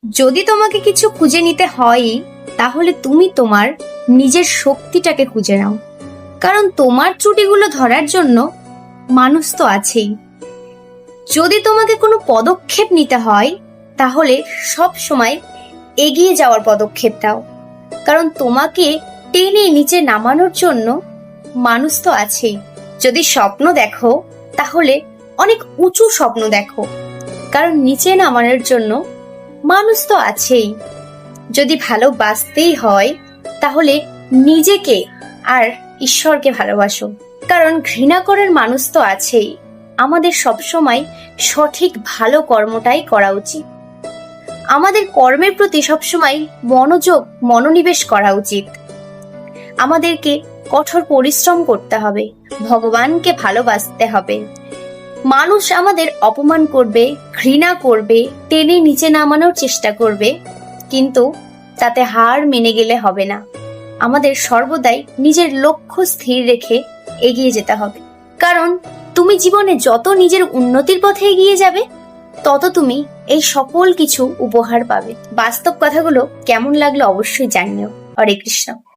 যদি তোমাকে কিছু খুঁজে নিতে হয়, তাহলে তুমি তোমার নিজের শক্তিটাকে খুঁজে নাও। কারণ তোমার ত্রুটিগুলো ধরার জন্য মানুষ তো আছেই। যদি তোমাকে কোনো পদক্ষেপ নিতে হয়, তাহলে সব সময় এগিয়ে যাওয়ার পদক্ষেপ নাও। কারণ তোমাকে টেনে নিচে নামানোর জন্য মানুষ তো আছেই। যদি স্বপ্ন দেখো, তাহলে অনেক উঁচু স্বপ্ন দেখো, কারণ নিচে নামানোর জন্য মানুষ তো আছেই। যদি ভালোবাসতেই হয়, তাহলে নিজেকে আর ঈশ্বরকে ভালোবাসো, কারণ ঘৃণা করার মানুষ তো আছেই। আমাদের সবসময় সঠিক ভালো কর্মটাই করা উচিত। আমাদের কর্মের প্রতি সবসময় মনোনিবেশ করা উচিত। আমাদেরকে কঠোর পরিশ্রম করতে হবে, ভগবানকে ভালোবাসতে হবে। মানুষ আমাদের অপমান করবে, ঘৃণা করবে, টেনে নিচে নামানোর চেষ্টা করবে, কিন্তু তাতে হার মেনে গেলে হবে না। আমাদের সর্বদাই নিজের লক্ষ্য স্থির রেখে এগিয়ে যেতে হবে। কারণ তুমি জীবনে যত নিজের উন্নতির পথে এগিয়ে যাবে, তত তুমি এই সকল কিছু উপহার পাবে। বাস্তব কথাগুলো কেমন লাগলো অবশ্যই জানিও। হরে কৃষ্ণ।